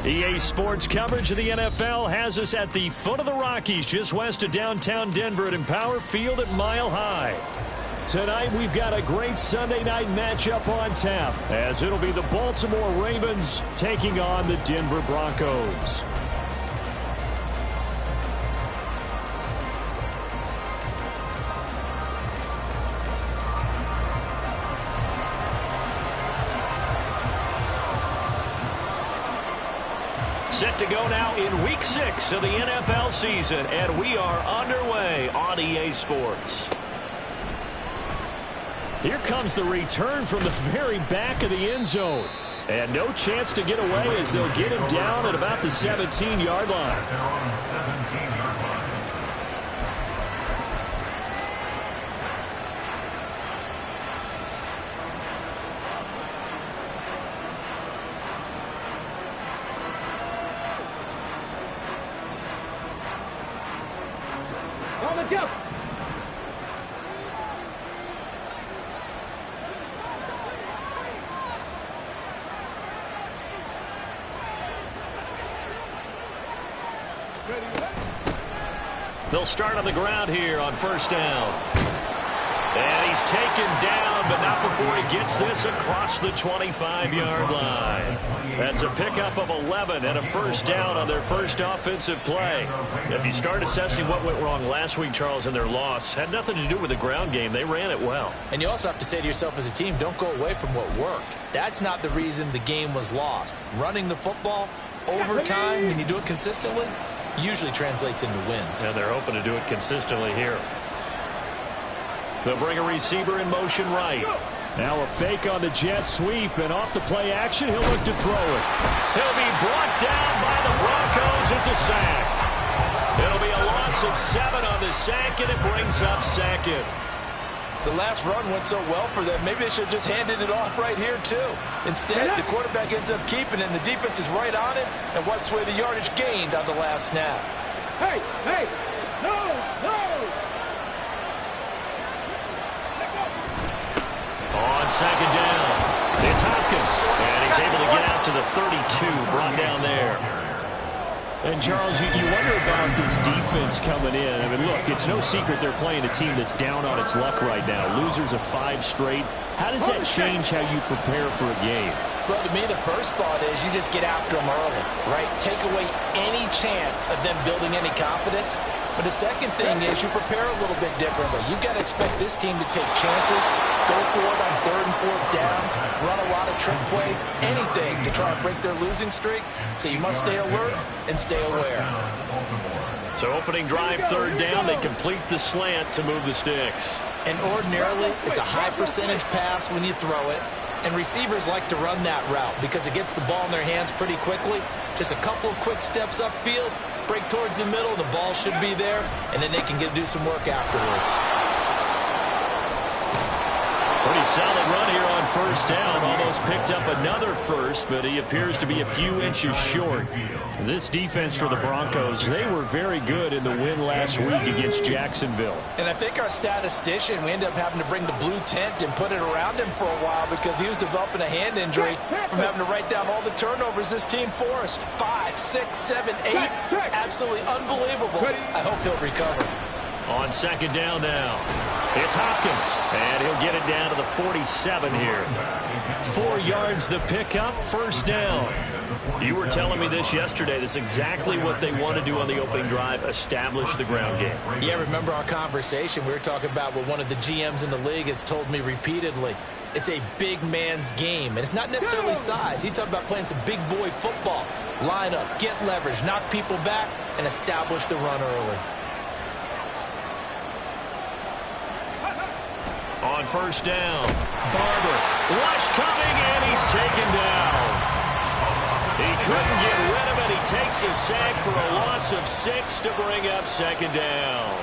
EA Sports coverage of the NFL has us at the foot of the Rockies, just west of downtown Denver at Empower Field at Mile High. Tonight, we've got a great Sunday night matchup on tap, as it'll be the Baltimore Ravens taking on the Denver Broncos. Set to go now in Week 6 of the NFL season, and we are underway on EA Sports. Here comes the return from the very back of the end zone. And no chance to get away as they'll get him down at about the 17-yard line. On the jump. They'll start on the ground here on first down. And he's taken down, but not before he gets this across the 25-yard line. That's a pickup of 11 and a first down on their first offensive play. If you start assessing what went wrong last week, Charles, in their loss, had nothing to do with the ground game. They ran it well. And you also have to say to yourself as a team, don't go away from what worked. That's not the reason the game was lost. Running the football over time, when you do it consistently, usually translates into wins. And they're hoping to do it consistently here. They'll bring a receiver in motion right. Now a fake on the jet sweep, and off the play action, he'll look to throw it. He'll be brought down by the Broncos. It's a sack. It'll be a loss of 7 on the sack, and it brings up second. The last run went so well for them. Maybe they should have just handed it off right here, too. Instead, the quarterback ends up keeping it, and the defense is right on it and wipes away the yardage gained on the last snap. Hey, hey, no, no. On second down, it's Hopkins, and he's able to get out to the 32, brought down there. And, Charles, you wonder about this defense coming in. I mean, look, it's no secret they're playing a team that's down on its luck right now. Losers of 5 straight. How does that change how you prepare for a game? Well, to me, the first thought is you just get after them early, right? Take away any chance of them building any confidence. But the second thing is you prepare a little bit differently. You've got to expect this team to take chances, go for it on 3rd and 4th downs, run a lot of trick plays, anything to try and break their losing streak. So you must stay alert and stay aware. So opening drive, 3rd down, they complete the slant to move the sticks. And ordinarily, it's a high percentage pass when you throw it. And receivers like to run that route because it gets the ball in their hands pretty quickly. Just a couple of quick steps upfield, break towards the middle, the ball should be there, and then they can do some work afterwards. Pretty solid run here on first down. Almost picked up another first, but he appears to be a few inches short. This defense for the Broncos, they were very good in the win last week against Jacksonville. And I think our statistician, we ended up having to bring the blue tent and put it around him for a while because he was developing a hand injury from having to write down all the turnovers this team forced. 5, 6, 7, 8. Absolutely unbelievable. I hope he'll recover. On second down now, it's Hopkins, and he'll get it down to the 47 here. 4 yards the pickup, first down. You were telling me this yesterday. This is exactly what they want to do on the opening drive, establish the ground game. Yeah, remember our conversation? We were talking about what one of the GMs in the league has told me repeatedly. It's a big man's game, and it's not necessarily size. He's talking about playing some big boy football. Line up, get leverage, knock people back, and establish the run early. On first down, Barber, rush coming, and he's taken down. He couldn't get rid of it. He takes a sack for a loss of 6 to bring up second down.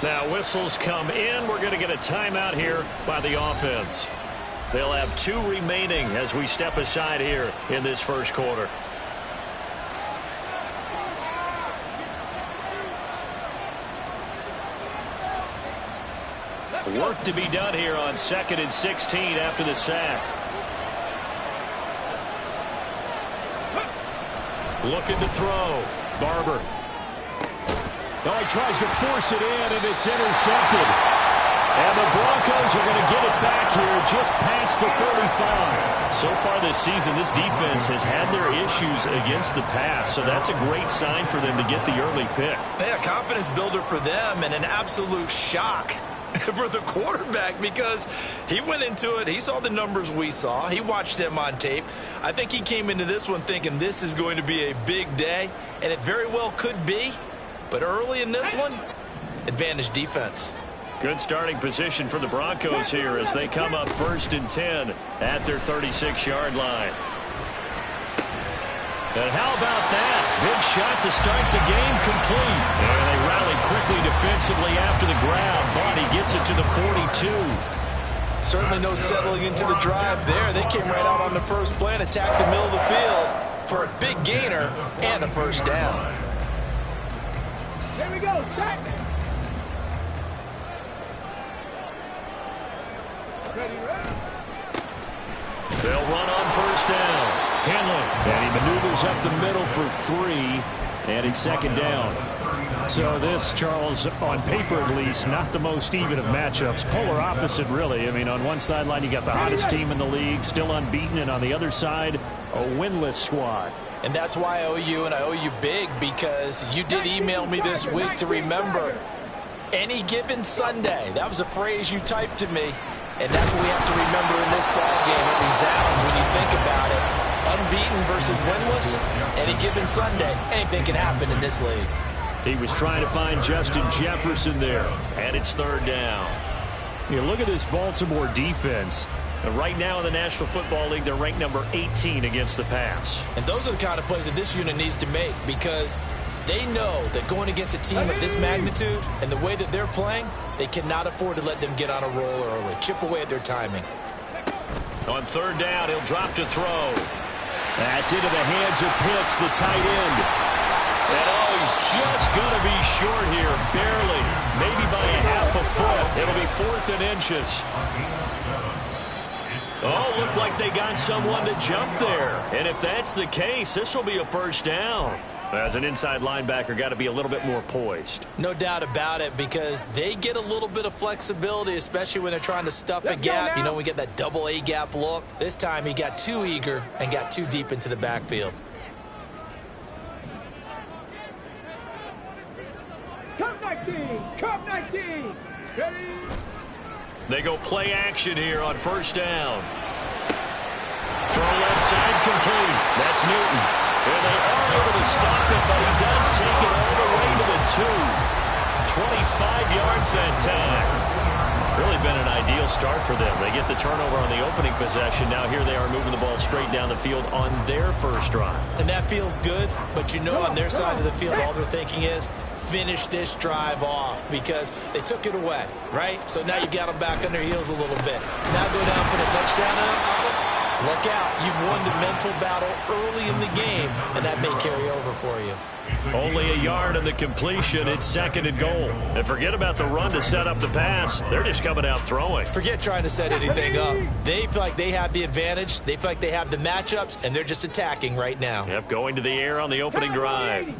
Now whistles come in. We're going to get a timeout here by the offense. They'll have 2 remaining as we step aside here in this first quarter. Work to be done here on 2nd and 16 after the sack. Looking to throw. Barber. No, he tries to force it in, and it's intercepted. And the Broncos are going to get it back here just past the 35. So far this season, this defense has had their issues against the pass, so that's a great sign for them to get the early pick. Yeah, confidence builder for them and an absolute shock for the quarterback because he went into it. He saw the numbers we saw. He watched them on tape. I think he came into this one thinking this is going to be a big day, and it very well could be. But early in this one, advantage defense. Good starting position for the Broncos here as they come up 1st and 10 at their 36-yard line. And how about that? Big shot to start the game, complete. And they rally quickly defensively after the grab, but he gets it to the 42. Certainly no settling into the drive there. They came right out on the first play and attacked the middle of the field for a big gainer and a first down. Here we go, check. They'll run on first down. Henley, and he maneuvers up the middle for 3, and it's 2nd down. So this, Charles, on paper at least, not the most even of matchups. Polar opposite, really. I mean, on one sideline, you got the hottest team in the league, still unbeaten, and on the other side, a winless squad. And that's why I owe you, and I owe you big, because you did email me this week to remember any given Sunday. That was a phrase you typed to me, and that's what we have to remember in this ball game. It resounds when you think about it. Unbeaten versus winless, any given Sunday, anything can happen in this league. He was trying to find Justin Jefferson there. And it's 3rd down. You look at this Baltimore defense. And right now in the National Football League, they're ranked number 18 against the pass. And those are the kind of plays that this unit needs to make because they know that going against a team of this magnitude and the way that they're playing, they cannot afford to let them get on a roll early. Chip away at their timing. On 3rd down, he'll drop to throw. That's into the hands of Pitts, the tight end. And oh, he's just going to be short here, barely. Maybe by a half a foot. It'll be 4th and inches. Oh, looked like they got someone to jump there. And if that's the case, this will be a first down. As an inside linebacker, got to be a little bit more poised. No doubt about it, because they get a little bit of flexibility, especially when they're trying to stuff a gap. You know, we get that double A gap look. This time he got too eager and got too deep into the backfield. Cup 19! Cup 19! Ready? They go play action here on first down. Throw left side complete. That's Newton. And they are able to stop it, but he does take it all the way to the 2. 25 yards that time. Really been an ideal start for them. They get the turnover on the opening possession. Now here they are moving the ball straight down the field on their first drive. And that feels good, but you know on their side of the field, all they're thinking is finish this drive off because they took it away, right? So now you've got them back on their heels a little bit. Now go down for the touchdown on them. Look out. You've won the mental battle early in the game, and that may carry over for you. Only a yard in the completion. It's 2nd and goal. And forget about the run to set up the pass. They're just coming out throwing. Forget trying to set anything up. They feel like they have the advantage. They feel like they have the matchups, and they're just attacking right now. Yep, going to the air on the opening drive.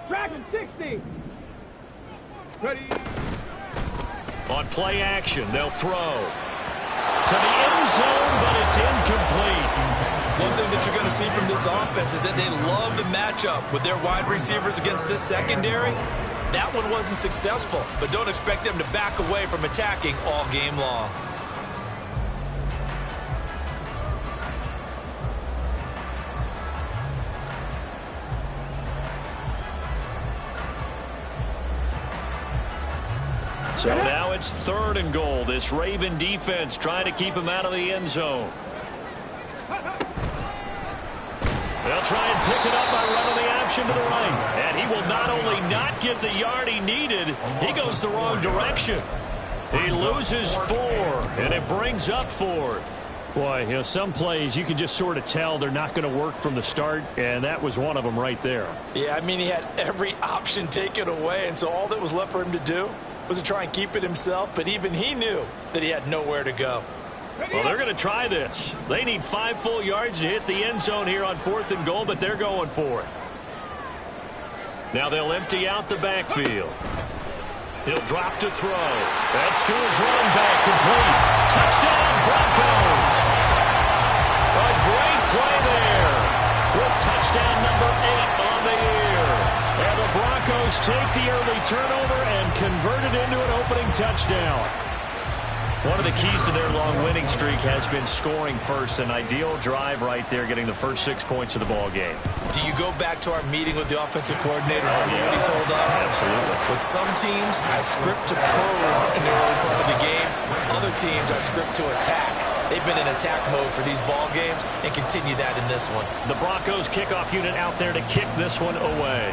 Dragon 60. Ready. On play action, they'll throw. To the end zone, but it's incomplete. One thing that you're going to see from this offense is that they love the matchup with their wide receivers against this secondary. That one wasn't successful, but don't expect them to back away from attacking all game long. So now it's 3rd and goal. This Raven defense trying to keep him out of the end zone. They'll try and pick it up by running the option to the right. And he will not only not get the yard he needed, he goes the wrong direction. He loses 4, and it brings up 4th. Boy, you know, some plays you can just sort of tell they're not going to work from the start, and that was one of them right there. Yeah, I mean, he had every option taken away, and so all that was left for him to do was to try and keep it himself, but even he knew that he had nowhere to go. Well, they're going to try this. They need 5 full yards to hit the end zone here on 4th and goal, but they're going for it. Now they'll empty out the backfield. He'll drop to throw. That's to his running back, complete. Touchdown, Broncos. A great play there with touchdown number 8 on the year. And the Broncos take the early turnover and convert it into an opening touchdown. One of the keys to their long winning streak has been scoring first. An ideal drive right there, getting the first 6 points of the ball game. Do you go back to our meeting with the offensive coordinator? What he told us? Absolutely. With some teams, I script to probe in the early part of the game. Other teams, I script to attack. They've been in attack mode for these ball games and continue that in this one. The Broncos kickoff unit out there to kick this one away.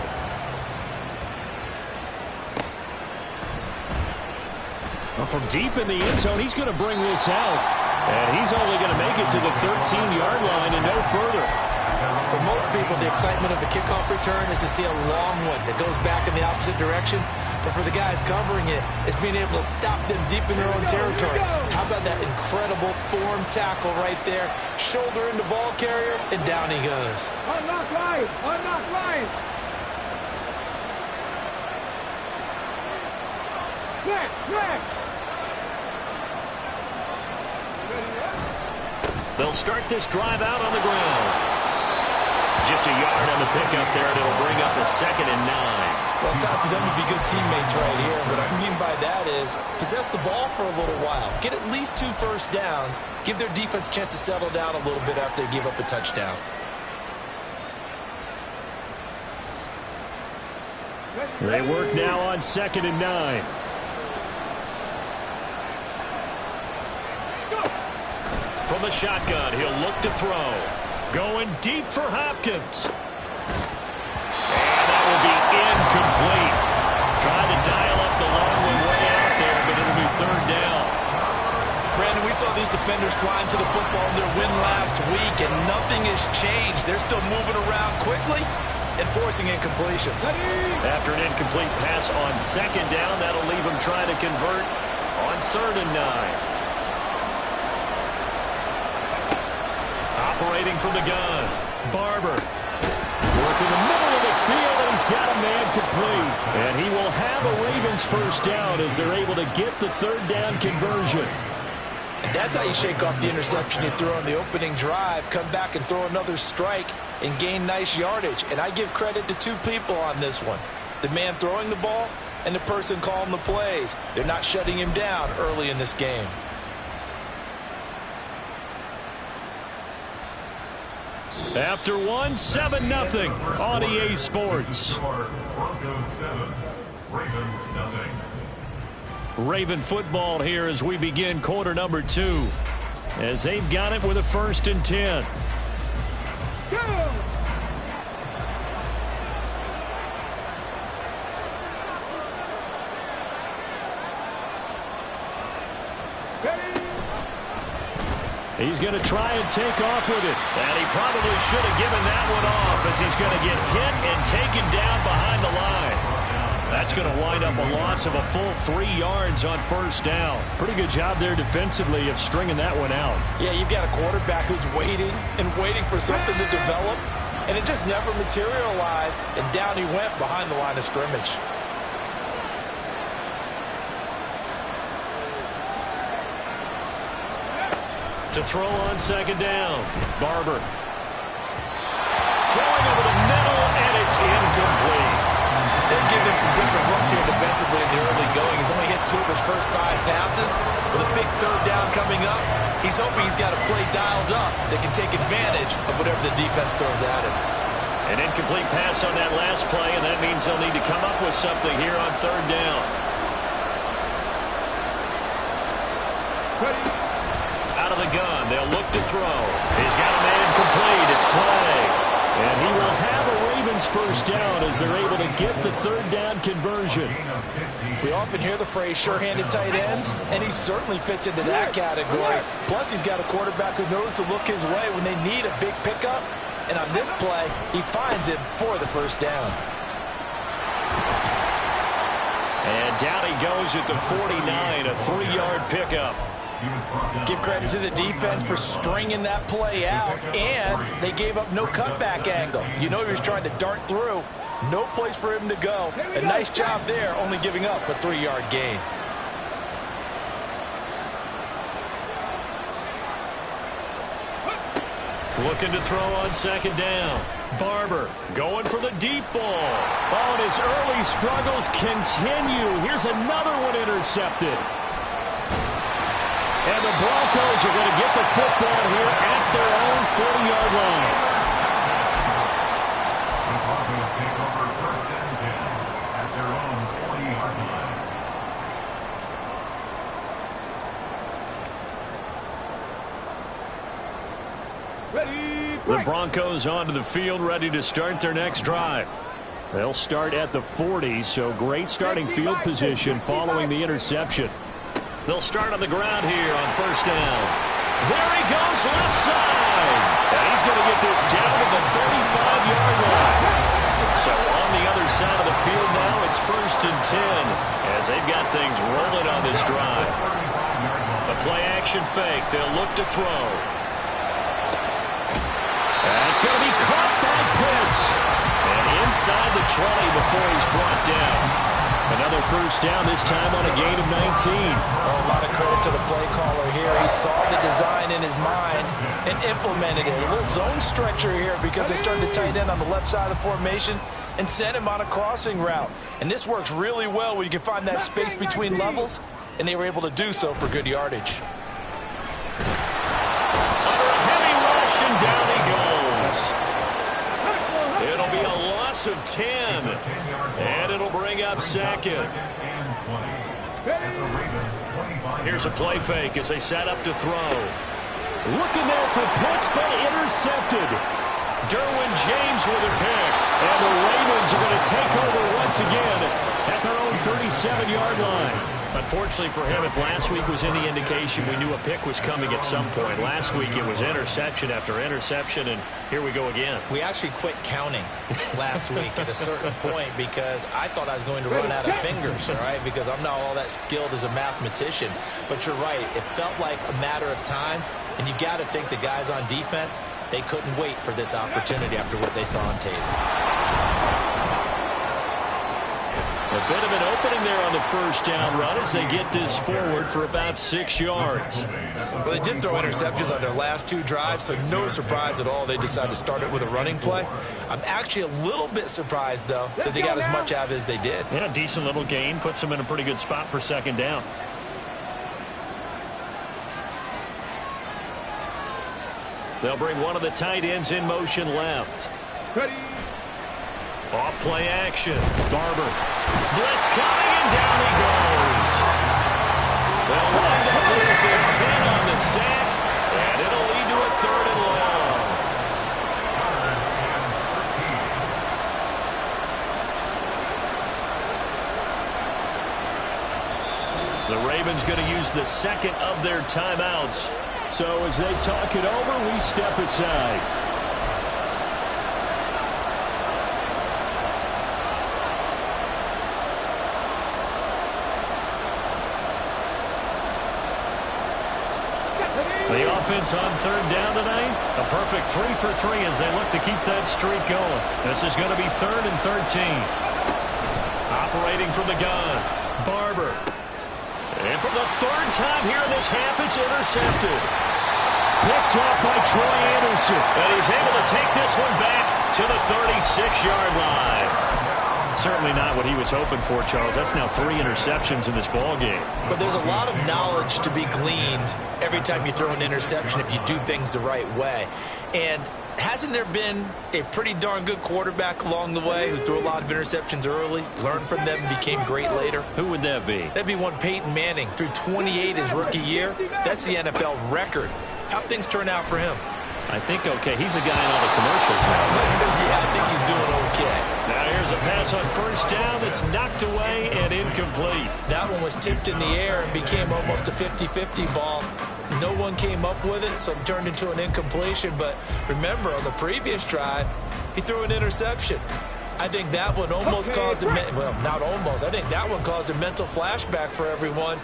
Well, from deep in the end zone, he's going to bring this out. And he's only going to make it to the 13-yard line and no further. For most people, the excitement of the kickoff return is to see a long one that goes back in the opposite direction. But for the guys covering it, it's being able to stop them deep in their own territory. How about that incredible form tackle right there? Shoulder into ball carrier, and down he goes. Unlock line! Unlock line! Next! They'll start this drive out on the ground. Just a yard on the pickup there, and it'll bring up a 2nd and 9. Well, it's time for them to be good teammates right here. What I mean by that is possess the ball for a little while. Get at least 2 first downs. Give their defense a chance to settle down a little bit after they give up a touchdown. They work now on 2nd and 9. From the shotgun, he'll look to throw. Going deep for Hopkins. And that will be incomplete. Trying to dial up the long one way out there, but it'll be 3rd down. Brandon, we saw these defenders flying to the football in their win last week, and nothing has changed. They're still moving around quickly and forcing incompletions. After an incomplete pass on 2nd down, that'll leave them trying to convert on 3rd and 9. Operating from the gun, Barber. Working the middle of the field, and he's got a man complete. And he will have a Ravens first down as they're able to get the 3rd down conversion. And that's how you shake off the interception you threw on the opening drive, come back and throw another strike and gain nice yardage. And I give credit to 2 people on this one. The man throwing the ball and the person calling the plays. They're not shutting him down early in this game. After one, 7-0 on EA Sports. Raven football here as we begin quarter number 2. As they've got it with a 1st and 10. Go! He's going to try and take off with it. And he probably should have given that one off as he's going to get hit and taken down behind the line. That's going to wind up a loss of a full 3 yards on 1st down. Pretty good job there defensively of stringing that one out. Yeah, you've got a quarterback who's waiting and waiting for something to develop, and it just never materialized, and down he went behind the line of scrimmage. To throw on 2nd down, Barber. Throwing over the middle, and it's incomplete. They've given him some different looks here defensively in the early going. He's only hit 2 of his first 5 passes. With a big 3rd down coming up, he's hoping he's got a play dialed up that can take advantage of whatever the defense throws at him. An incomplete pass on that last play, and that means they'll need to come up with something here on 3rd down. Out of the gun, they'll look to throw. He's got a man complete. It's Clay. And he will have a Ravens first down as they're able to get the 3rd down conversion. We often hear the phrase sure-handed tight ends, and he certainly fits into that category. Plus, he's got a quarterback who knows to look his way when they need a big pickup. And on this play, he finds it for the first down. And down he goes at the 49, a 3-yard pickup. Give credit to the defense for stringing that play out, and they gave up no cutback angle. You know he was trying to dart through. No place for him to go. A nice job there, only giving up a 3-yard gain. Looking to throw on second down. Barber going for the deep ball. Oh, and his early struggles continue. Here's another one intercepted. And the Broncos are going to get the football here at their own 40-yard line. The Broncos take over first and 10 at their own 40-yard line. The Broncos onto the field, ready to start their next drive. They'll start at the 40, so great starting field position following the interception. They'll start on the ground here on first down. There he goes, left side. And he's going to get this down to the 35-yard line. So on the other side of the field now, it's first and 10 as they've got things rolling on this drive. The play-action fake. They'll look to throw. That's going to be caught by Pitts. And inside the 20 before he's brought down. Another first down, this time on a gain of 19. Oh, a lot of credit to the play caller here. He saw the design in his mind and implemented it. A little zone stretcher here because they started the tight end on the left side of the formation and sent him on a crossing route. And this works really well when you can find that space between levels, and they were able to do so for good yardage. Under a heavy rush, and down he goes. It'll be a loss of 10, and it'll bring up second. Here's a play fake as they set up to throw. Looking there for Pitts, but intercepted. Derwin James with a pick. And the Ravens are going to take over once again at their own 37-yard line. Unfortunately for him, if last week was any indication, we knew a pick was coming at some point. Last week it was interception after interception, and here we go again. We actually quit counting last week at a certain point because I thought I was going to run out of fingers, all right, because I'm not all that skilled as a mathematician. But you're right. It felt like a matter of time, and you got to think the guys on defense, they couldn't wait for this opportunity after what they saw on tape. A bit of an opening there on the first down run as they get this forward for about 6 yards. Well, they did throw interceptions on their last 2 drives, so no surprise at all they decided to start it with a running play. I'm actually a little bit surprised, though, that they got as much out of it as they did. Yeah, decent little gain. Puts them in a pretty good spot for second down. They'll bring one of the tight ends in motion left. Off play action. Barber. Blitz coming, and down he goes. They'll wind up losing 10 on the sack, and it'll lead to a 3rd and long. The Ravens going to use the second of their timeouts. So as they talk it over, we step aside. The offense on 3rd down tonight, a perfect 3 for 3 as they look to keep that streak going. This is going to be 3rd and 13. Operating from the gun, Barber. And for the 3rd time here in this half, it's intercepted. Picked up by Troy Anderson. And he's able to take this one back to the 36-yard line. Certainly not what he was hoping for, Charles. That's now 3 interceptions in this ball game. But there's a lot of knowledge to be gleaned every time you throw an interception if you do things the right way. And hasn't there been a pretty darn good quarterback along the way who threw a lot of interceptions early, learned from them, and became great later? Who would that be? That'd be one Peyton Manning. Threw 28 his rookie year. That's the NFL record. How'd things turn out for him? I think okay. He's a guy in all the commercials now. Yeah, I think he's doing okay. Now here's a pass on first down that's knocked away and incomplete. That one was tipped in the air and became almost a 50-50 ball. No one came up with it, so it turned into an incompletion. But remember, on the previous drive, he threw an interception. I think that one almost caused a well, not almost. I think that one caused a mental flashback for everyone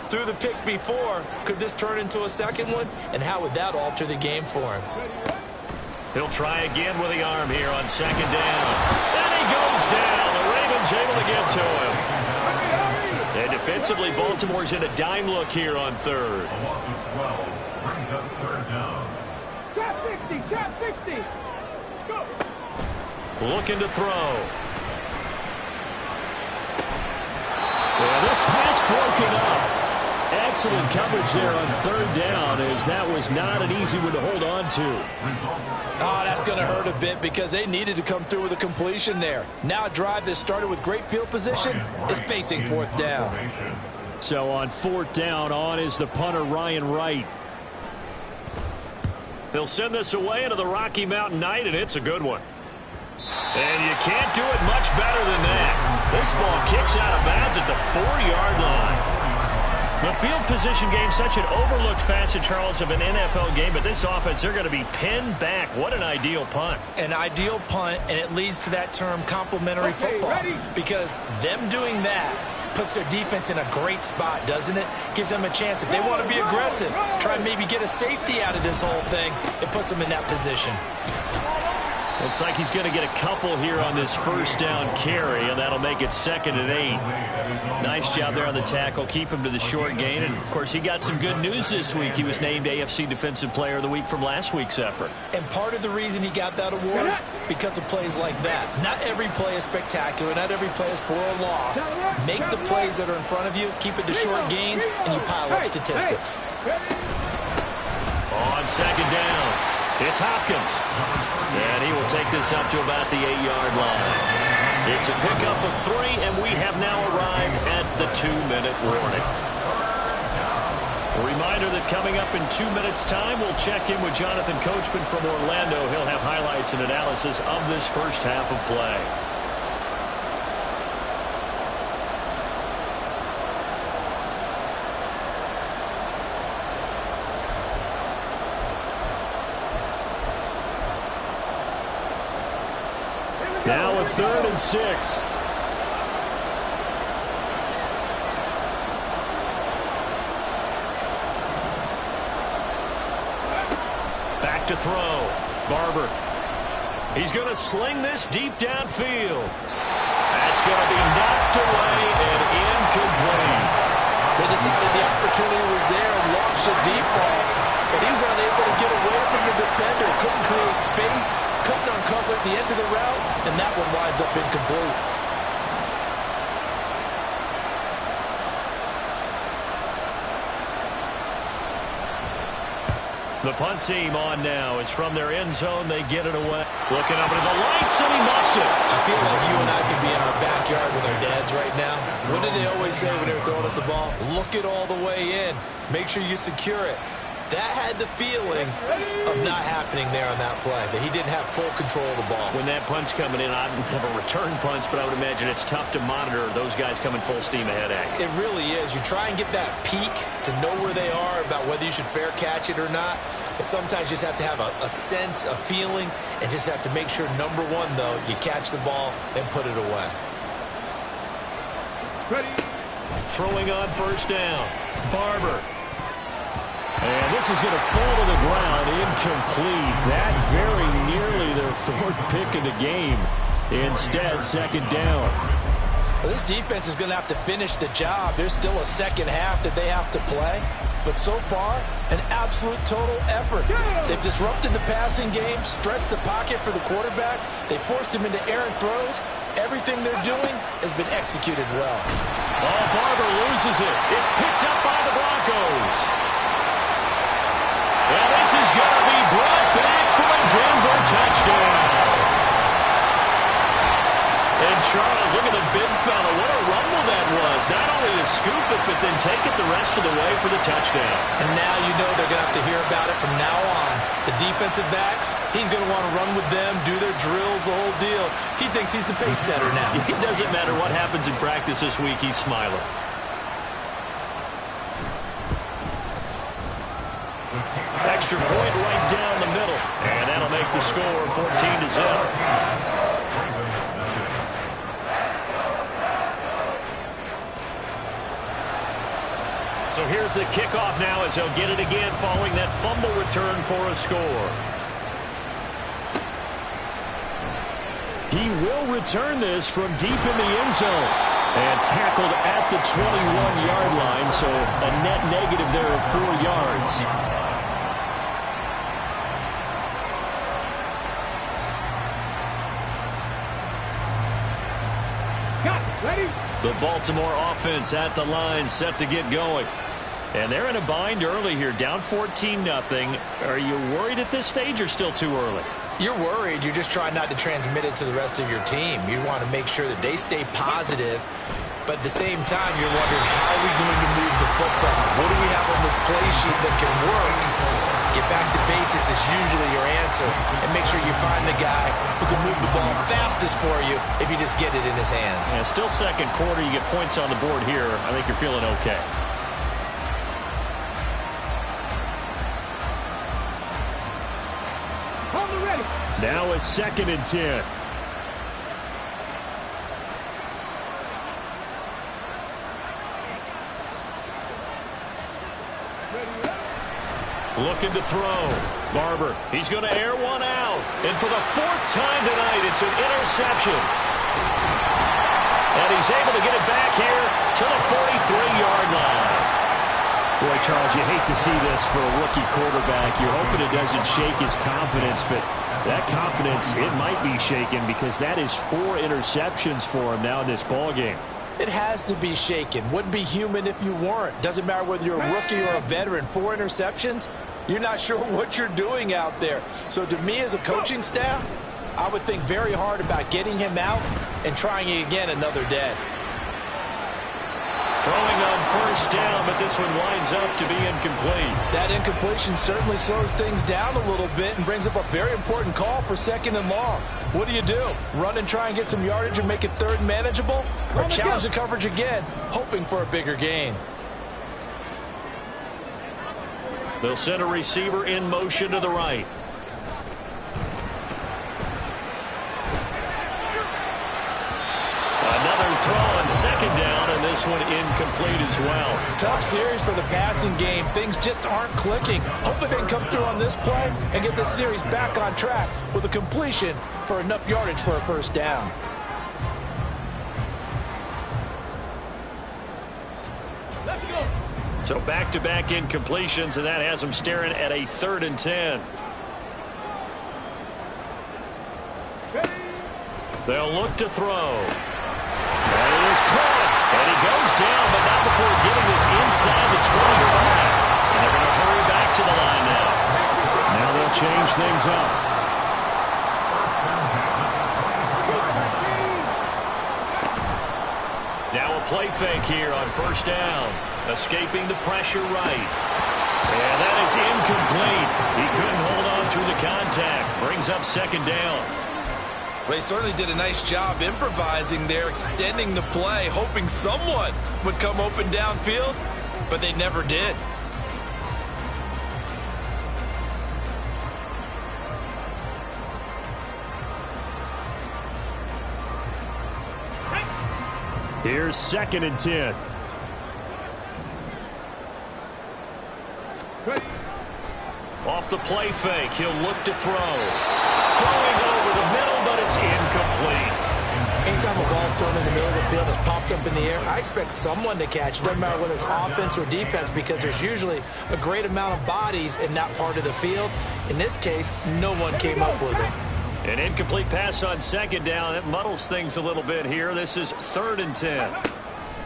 threw the pick before. Could this turn into a second one? And how would that alter the game for him? He'll try again with the arm here on second down. And he goes down. The Ravens able to get to him. And defensively, Baltimore's in a dime look here on third. A loss of 12 brings up third down. Trap 60, trap 60. Let's go. Looking to throw. Well, this pass broken up. Excellent coverage there on third down, as that was not an easy one to hold on to. Oh, that's going to hurt a bit because they needed to come through with a completion there. Now a drive that started with great field position is facing fourth down. So on fourth down, on is the punter, Ryan Wright. They'll send this away into the Rocky Mountain night, and it's a good one. And you can't do it much better than that. This ball kicks out of bounds at the 4-yard line. The field position game, such an overlooked facet, Charles, of an NFL game, but this offense, they're going to be pinned back. What an ideal punt. An ideal punt, and it leads to that term complementary football. Because them doing that puts their defense in a great spot, doesn't it? Gives them a chance. If they want to be aggressive, try and maybe get a safety out of this whole thing, it puts them in that position. Looks like he's going to get a couple here on this first down carry, and that'll make it 2nd and 8. Nice job there on the tackle. Keep him to the short gain. And, of course, he got some good news this week. He was named AFC Defensive Player of the Week from last week's effort. And part of the reason he got that award, because of plays like that. Not every play is spectacular. Not every play is for a loss. Make the plays that are in front of you, keep it to short gains, and you pile up statistics. On second down, it's Hopkins. And he will take this up to about the 8-yard line. It's a pickup of 3, and we have now arrived at the 2-minute warning. A reminder that coming up in 2 minutes' time, we'll check in with Jonathan Coachman from Orlando. He'll have highlights and analysis of this first half of play. Now a 3rd and 6. Back to throw. Barber. He's going to sling this deep downfield. That's going to be knocked away and incomplete. They decided the opportunity was there and launched a deep ball. But he was unable to get away from the defender. Couldn't create space. Couldn't uncover at the end of the route. And that one winds up incomplete. The punt team on now is from their end zone. They get it away. Looking up into the lights, and he muffs it. I feel like you and I could be in our backyard with our dads right now. What did they always say when they were throwing us the ball? Look it all the way in. Make sure you secure it. That had the feeling of not happening there on that play, that he didn't have full control of the ball. When that punt's coming in, I don't have a return punch, but I would imagine it's tough to monitor those guys coming full steam ahead at you. It really is. You try and get that peek to know where they are, about whether you should fair catch it or not. But sometimes you just have to have a sense, a feeling, and just have to make sure, number one, though, you catch the ball and put it away. Ready. Throwing on first down. Barber. And this is going to fall to the ground, incomplete. That very nearly their 4th pick of the game. Instead, 2nd down. Well, this defense is going to have to finish the job. There's still a second half that they have to play. But so far, an absolute total effort. They've disrupted the passing game, stressed the pocket for the quarterback. They forced him into errant throws. Everything they're doing has been executed well. Oh, Barber loses it. It's picked up by the Broncos. And this is going to be brought back for a Denver touchdown. And Charles, look at the big fella. What a rumble that was. Not only to scoop it, but then take it the rest of the way for the touchdown. And now you know they're going to have to hear about it from now on. The defensive backs, he's going to want to run with them, do their drills, the whole deal. He thinks he's the pace setter now. It doesn't matter what happens in practice this week, he's smiling. Extra point right down the middle. And that'll make the score 14-0. So So here's the kickoff now as he'll get it again following that fumble return for a score. He will return this from deep in the end zone. And tackled at the 21-yard line, so a net negative there of 4 yards. Ready? The Baltimore offense at the line, set to get going. And they're in a bind early here, down 14-0. Are you worried at this stage or still too early? You're worried. You're just trying not to transmit it to the rest of your team. You want to make sure that they stay positive, but at the same time, you're wondering, how are we going to move the football? What do we have on this play sheet that can work? Get back to basics is usually your answer, and make sure you find the guy who can move the ball fastest for you if you just get it in his hands. Yeah, still second quarter. You get points on the board here. I think you're feeling okay. Now a 2nd and 10. Looking to throw. Barber, he's going to air one out. And for the 4th time tonight, it's an interception. And he's able to get it back here to the 43-yard line. Boy, Charles, you hate to see this for a rookie quarterback. You're hoping it doesn't shake his confidence, but that confidence, it might be shaken because that is 4 interceptions for him now in this ballgame. It has to be shaken. Wouldn't be human if you weren't. Doesn't matter whether you're a rookie or a veteran. 4 interceptions, you're not sure what you're doing out there. So to me as a coaching staff, I would think very hard about getting him out and trying it again another day. Throwing on 1st down, but this one winds up to be incomplete. That incompletion certainly slows things down a little bit and brings up a very important call for 2nd and long. What do? Run and try and get some yardage and make it 3rd and manageable? Or challenge the coverage again, hoping for a bigger gain? They'll send a receiver in motion to the right. Another throw on 2nd down, and this one incomplete as well. Tough series for the passing game. Things just aren't clicking. Hopefully they can come through on this play and get this series back on track with a completion for enough yardage for a 1st down. Let's go. So back-to-back incompletions, and that has them staring at a 3rd and 10. They'll look to throw. And it is caught. And he goes down, but not before getting this inside the 25. And they're going to hurry back to the line now. Now they'll change things up. Now a play fake here on 1st down. Escaping the pressure right. And that is incomplete. He couldn't hold on through the contact. Brings up 2nd down. They certainly did a nice job improvising there, extending the play, hoping someone would come open downfield, but they never did. Here's 2nd and 10. Off the play fake, he'll look to throw. Throwing over the middle, but it's incomplete. Anytime a ball's thrown in the middle of the field, it's popped up in the air, I expect someone to catch it. Doesn't matter whether it's offense or defense, because there's usually a great amount of bodies in that part of the field. In this case, no one came up with it. An incomplete pass on 2nd down. It muddles things a little bit here. This is 3rd and 10.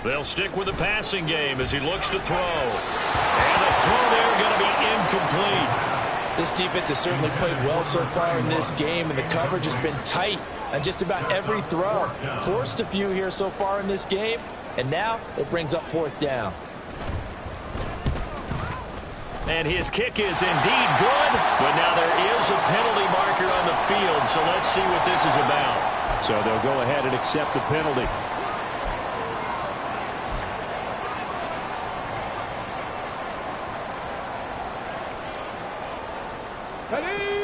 They'll stick with the passing game as he looks to throw. And the throw there going to be incomplete. This defense has certainly played well so far in this game, and the coverage has been tight on just about every throw. Forced a few here so far in this game, and now it brings up 4th down. And his kick is indeed good, but now there is a penalty marker on the field, so let's see what this is about. So they'll go ahead and accept the penalty.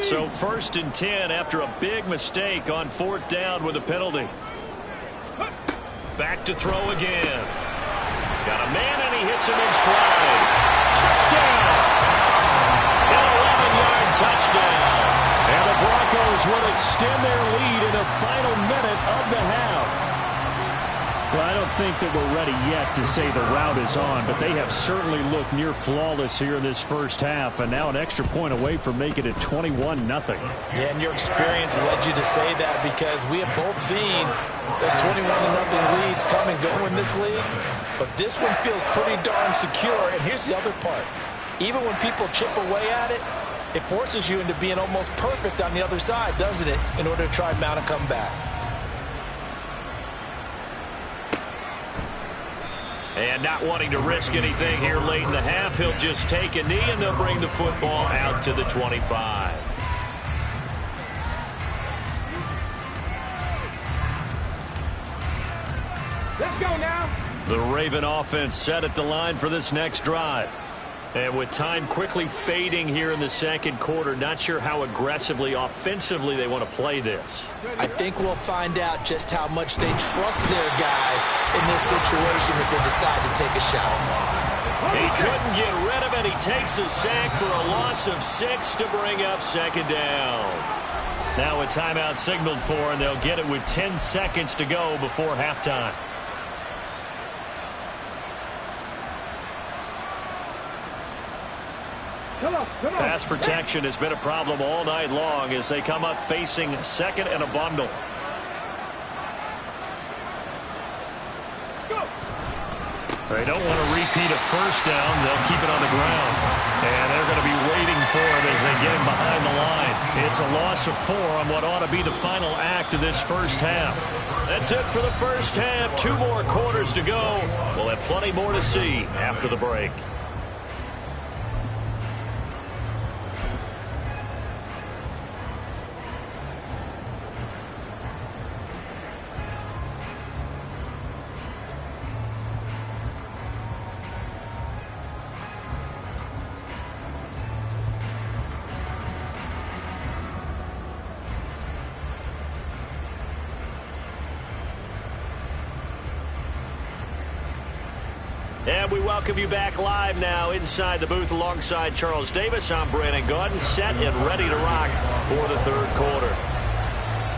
So 1st and 10 after a big mistake on 4th down with a penalty. Back to throw again. Got a man in he hits him in stride. Touchdown! An 11-yard touchdown. And the Broncos will extend their lead in the final minute of the half. Well, I don't think that we're ready yet to say the route is on, but they have certainly looked near flawless here in this first half, and now an extra point away from making it 21-0. Yeah, and your experience led you to say that because we have both seen those 21-0 leads come and go in this league, but this one feels pretty darn secure, and here's the other part. Even when people chip away at it, it forces you into being almost perfect on the other side, doesn't it, in order to try and mount a comeback. And not wanting to risk anything here late in the half, he'll just take a knee and they'll bring the football out to the 25. Let's go now. The Raven offense set at the line for this next drive. And with time quickly fading here in the second quarter, not sure how aggressively, offensively they want to play this. I think we'll find out just how much they trust their guys in this situation if they decide to take a shot. He couldn't get rid of it. He takes a sack for a loss of 6 to bring up second down. Now a timeout signaled for, and they'll get it with 10 seconds to go before halftime. Come on. Pass protection has been a problem all night long as they come up facing second and a bundle. Go. They don't want to repeat a first down. They'll keep it on the ground. And they're going to be waiting for him as they get him behind the line. It's a loss of 4 on what ought to be the final act of this first half. That's it for the first half. 2 more quarters to go. We'll have plenty more to see after the break. And we welcome you back live now inside the booth alongside Charles Davis. I'm Brandon Gaudin, set and ready to rock for the third quarter.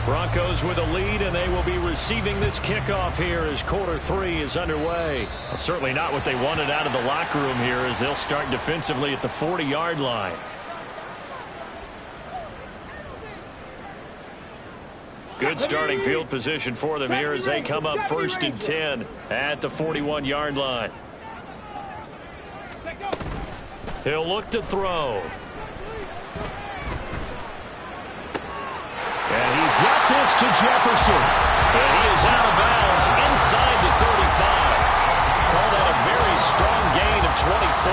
Broncos with a lead, and they will be receiving this kickoff here as quarter 3 is underway. Well, certainly not what they wanted out of the locker room here as they'll start defensively at the 40-yard line. Good starting field position for them here as they come up 1st and 10 at the 41-yard line. He'll look to throw. And he's got this to Jefferson. And he is out of bounds inside the 35. Called out a very strong gain of 24.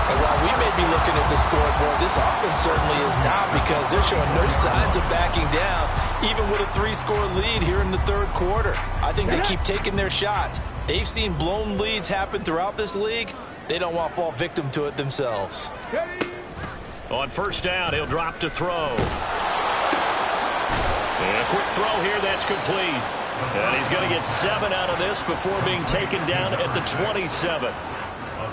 And while we may be looking at the scoreboard, this offense certainly is not, because they're showing no signs of backing down, even with a 3-score lead here in the third quarter. I think they keep taking their shots. They've seen blown leads happen throughout this league. They don't want to fall victim to it themselves. On first down, he'll drop to throw. And a quick throw here, that's complete. And he's going to get 7 out of this before being taken down at the 27.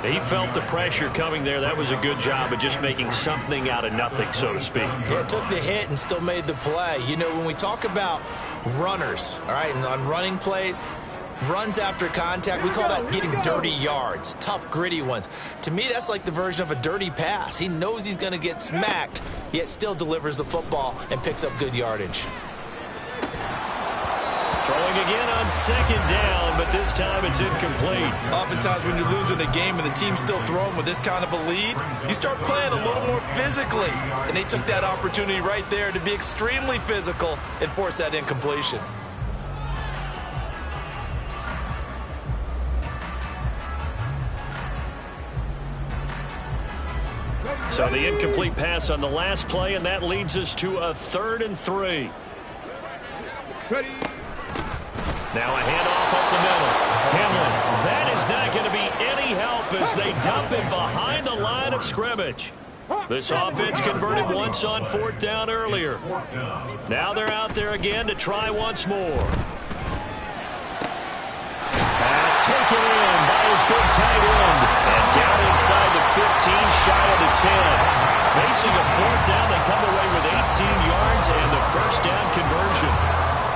He felt the pressure coming there. That was a good job of just making something out of nothing, so to speak. Yeah, took the hit and still made the play. You know, when we talk about runners, all right, and on running plays, runs after contact, we call that getting dirty yards, tough, gritty ones. To me, that's like the version of a dirty pass. He knows he's going to get smacked, yet still delivers the football and picks up good yardage. Throwing again on second down, but this time it's incomplete. Oftentimes when you're losing a game and the team's still throwing with this kind of a lead, you start playing a little more physically. And they took that opportunity right there to be extremely physical and force that incompletion. So the incomplete pass on the last play, and that leads us to a 3rd and 3. Ready. Now a handoff up the middle. Hamlin, that is not going to be any help as they dump him behind the line of scrimmage. This offense converted once on 4th down earlier. Now they're out there again to try once more. Pass taken in by his big tight end. And down inside the 15, shy of the 10. Facing a fourth down, they come away with 18 yards and the first down conversion.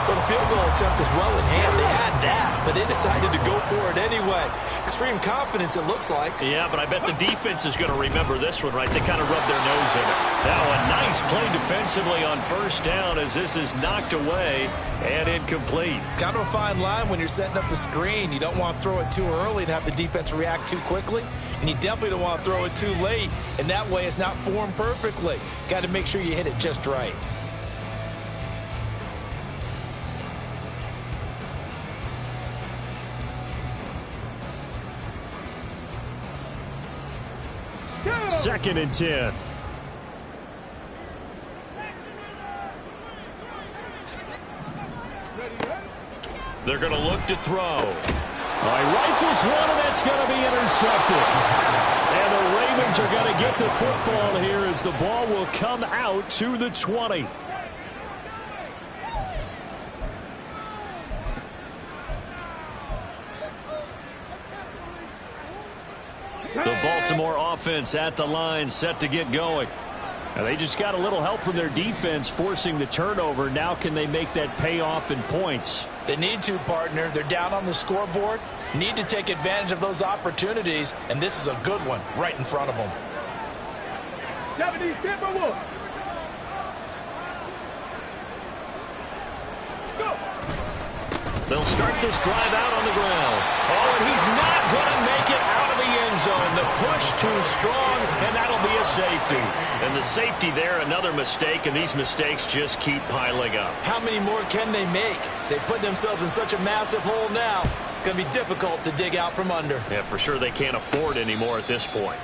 Well, the field goal attempt is well in hand. They had that, but they decided to go for it anyway. Extreme confidence, it looks like. Yeah, but I bet the defense is going to remember this one, right? They kind of rubbed their nose in it. Now a nice play defensively on first down as this is knocked away and incomplete. Kind of a fine line when you're setting up the screen. You don't want to throw it too early and have the defense react too quickly. And you definitely don't want to throw it too late. And that way it's not formed perfectly. Got to make sure you hit it just right. Second and 10. They're going to look to throw. Rifles one, and that's going to be intercepted. And the Ravens are going to get the football here as the ball will come out to the 20. The Baltimore offense at the line, set to get going. And they just got a little help from their defense forcing the turnover. Now can they make that pay off in points? They need to, partner. They're down on the scoreboard. Need to take advantage of those opportunities, and this is a good one right in front of them. 70, Timberwolves. Go. They'll start this drive out on the ground. Oh, and he's not going to make it out of the end zone. The push too strong, and that'll be a safety. And the safety there, another mistake, and these mistakes just keep piling up. How many more can they make? They put themselves in such a massive hole now. Going to be difficult to dig out from under. Yeah, for sure they can't afford any more at this point.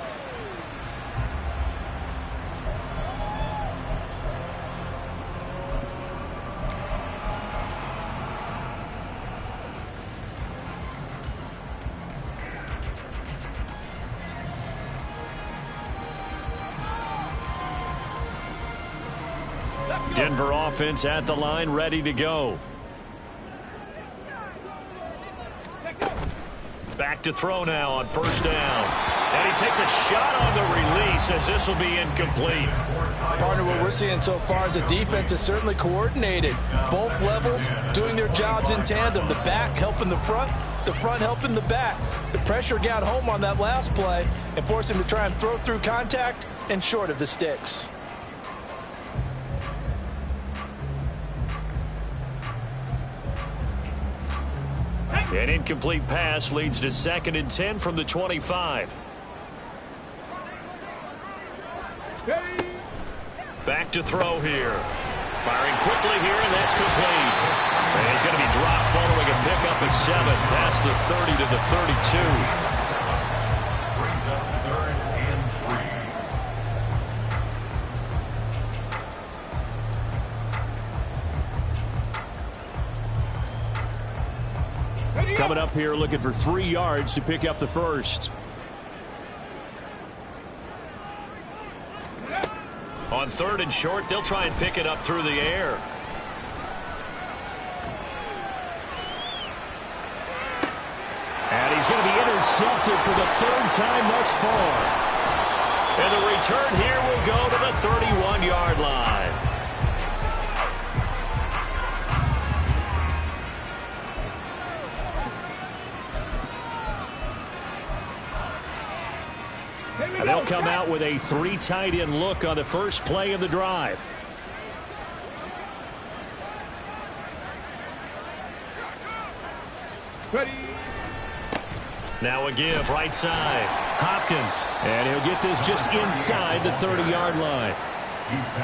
Denver offense at the line, ready to go. Back to throw now on first down. And he takes a shot on the release as this will be incomplete. Partner, what we're seeing so far is the defense is certainly coordinated. Both levels doing their jobs in tandem. The back helping the front helping the back. The pressure got home on that last play and forced him to try and throw through contact and short of the sticks. An incomplete pass leads to 2nd and 10 from the 25. Back to throw here. Firing quickly here, and that's complete. And he's going to be dropped following a pickup of 7 past the 30 to the 32. Brings up 3rd and 3. Coming up here looking for 3 yards to pick up the first. On 3rd and short, they'll try and pick it up through the air. And he's going to be intercepted for the 3rd time thus far. And the return here will go to the 31-yard line. And they'll come out with a 3 tight end look on the first play of the drive. Ready. Now a give right side. Hopkins. And he'll get this just inside the 30-yard line.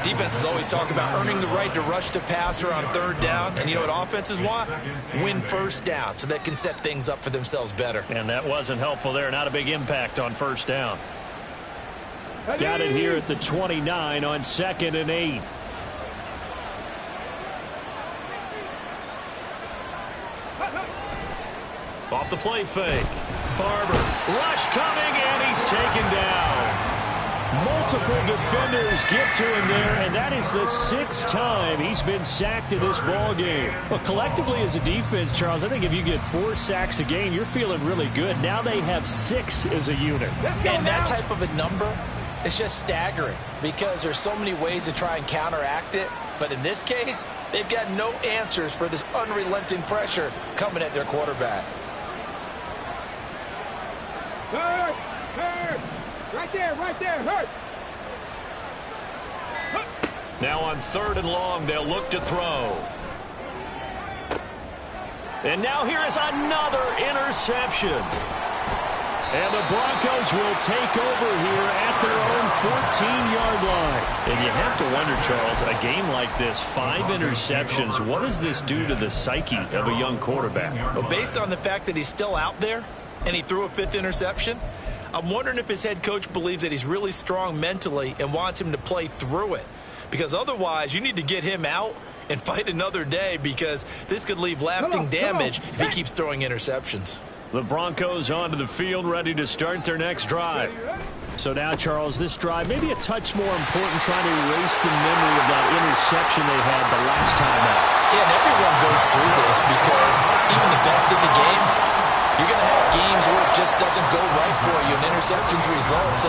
Defenses always talk about earning the right to rush the passer on 3rd down. And you know what offenses want? Win first down so they can set things up for themselves better. And that wasn't helpful there. Not a big impact on first down. Got it here at the 29 on 2nd and 8. Off the play fake. Barber. Rush coming, and he's taken down. Multiple defenders get to him there, and that is the 6th time he's been sacked in this ball game. Well, collectively as a defense, Charles, I think if you get 4 sacks a game, you're feeling really good. Now they have 6 as a unit. And that type of a number is just staggering because there's so many ways to try and counteract it. But in this case, they've got no answers for this unrelenting pressure coming at their quarterback. Hurt! Hurt! Right there, hurt! Now on 3rd and long, they'll look to throw. And now here is another interception. And the Broncos will take over here at their own 14-yard line. And you have to wonder, Charles, a game like this, 5 interceptions, what does this do to the psyche of a young quarterback? Well, based on the fact that he's still out there and he threw a 5th interception, I'm wondering if his head coach believes that he's really strong mentally and wants him to play through it. Because otherwise, you need to get him out and fight another day because this could leave lasting damage if he keeps throwing interceptions. The Broncos onto the field, ready to start their next drive. So now, Charles, this drive maybe a touch more important, trying to erase the memory of that interception they had the last time out. Yeah, and everyone goes through this because even the best in the game, you're going to have games where it just doesn't go right for you, and interceptions result. So,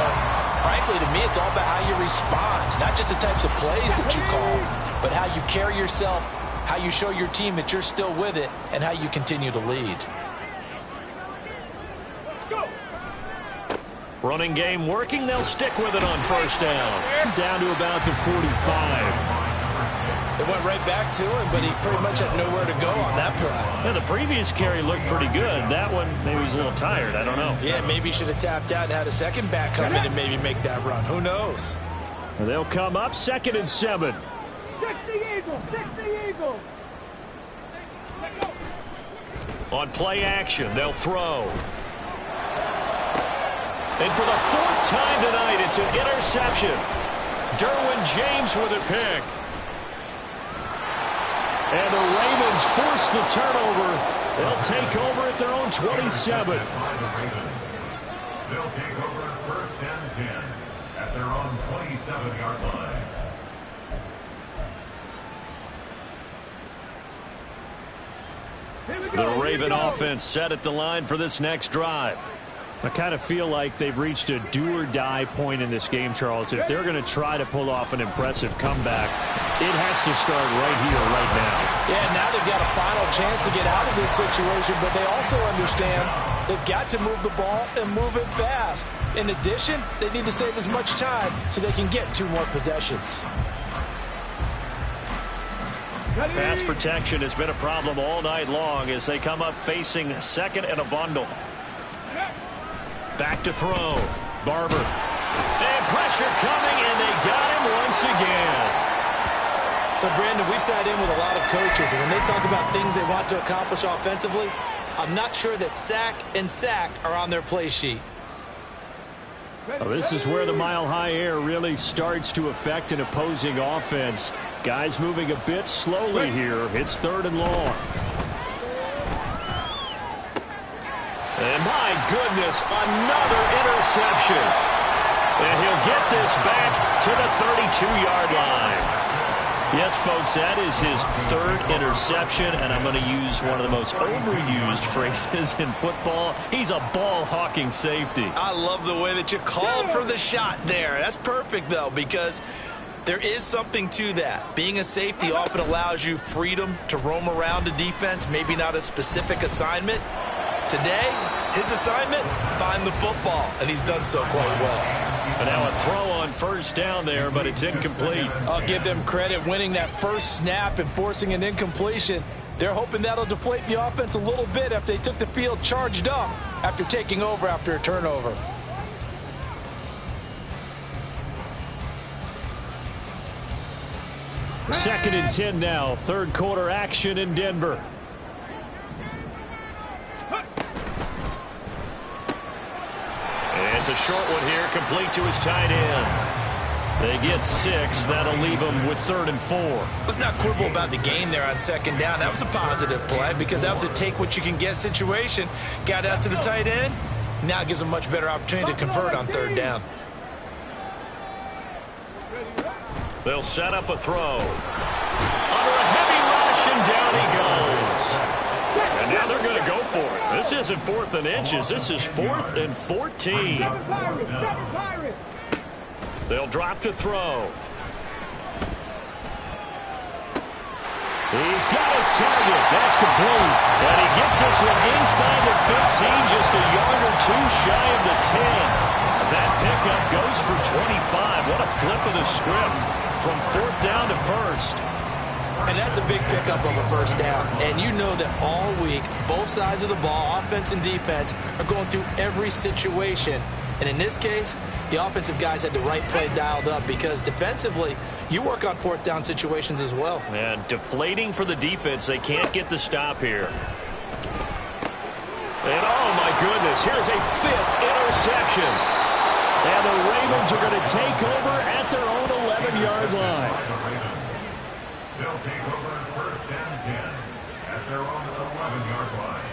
frankly, to me, it's all about how you respond, not just the types of plays that you call, but how you carry yourself, how you show your team that you're still with it, and how you continue to lead. Running game working. They'll stick with it on 1st down. Down to about the 45. It went right back to him, but he pretty much had nowhere to go on that play. Yeah, the previous carry looked pretty good. That one, maybe he's a little tired. I don't know. Yeah, maybe he should have tapped out and had a second back come in and maybe make that run. Who knows? They'll come up 2nd and 7. 60 Eagles! 60 Eagles! On play action, they'll throw. And for the 4th time tonight, it's an interception. Derwin James with a pick. And the Ravens force the turnover. They'll take over at their own 27. They'll take over 1st and 10 at their own 27-yard line. The Raven offense set at the line for this next drive. I kind of feel like they've reached a do-or-die point in this game, Charles. If they're going to try to pull off an impressive comeback, it has to start right here, right now. Yeah, now they've got a final chance to get out of this situation, but they also understand they've got to move the ball and move it fast. In addition, they need to save as much time so they can get 2 more possessions. Pass protection has been a problem all night long as they come up facing 2nd and a bundle. Back to throw. Barber. And pressure coming, and they got him once again. So, Brandon, we sat in with a lot of coaches, and when they talk about things they want to accomplish offensively, I'm not sure that sack and sack are on their play sheet. Well, this is where the mile-high air really starts to affect an opposing offense. Guys moving a bit slowly here. It's 3rd and long. And my goodness, another interception. And he'll get this back to the 32-yard line. Yes, folks, that is his 3rd interception, and I'm going to use one of the most overused phrases in football. He's a ball-hawking safety. I love the way that you called for the shot there. That's perfect, though, because there is something to that. Being a safety often allows you freedom to roam around a defense, maybe not a specific assignment. Today, his assignment, find the football, and he's done so quite well. And now a throw on 1st down there, but it's incomplete. I'll give them credit winning that first snap and forcing an incompletion. They're hoping that'll deflate the offense a little bit after they took the field charged up after taking over after a turnover. Second and 10 now. 3rd quarter action in Denver. It's a short one here, complete to his tight end. They get 6. That'll leave them with 3rd and 4. Let's not quibble about the gain there on 2nd down. That was a positive play because that was a take-what-you-can-get situation. Got out to the tight end. Now it gives them a much better opportunity to convert on 3rd down. They'll set up a throw. Under a heavy rush, and down he goes. And now they're going to go for it. This isn't 4th and inches. This is 4th and 14. They'll drop to throw. He's got his target. That's complete. And he gets this one inside the 15, just a yard or two shy of the 10. That pickup goes for 25. What a flip of the script from 4th down to 1st. And that's a big pickup of a first down. And you know that all week, both sides of the ball, offense and defense, are going through every situation. And in this case, the offensive guys had the right play dialed up because defensively, you work on 4th down situations as well. And deflating for the defense. They can't get the stop here. And oh my goodness, here's a 5th interception. And the Ravens are going to take over at their own 11-yard line. They'll take over 1st and 10 at their own 11-yard line.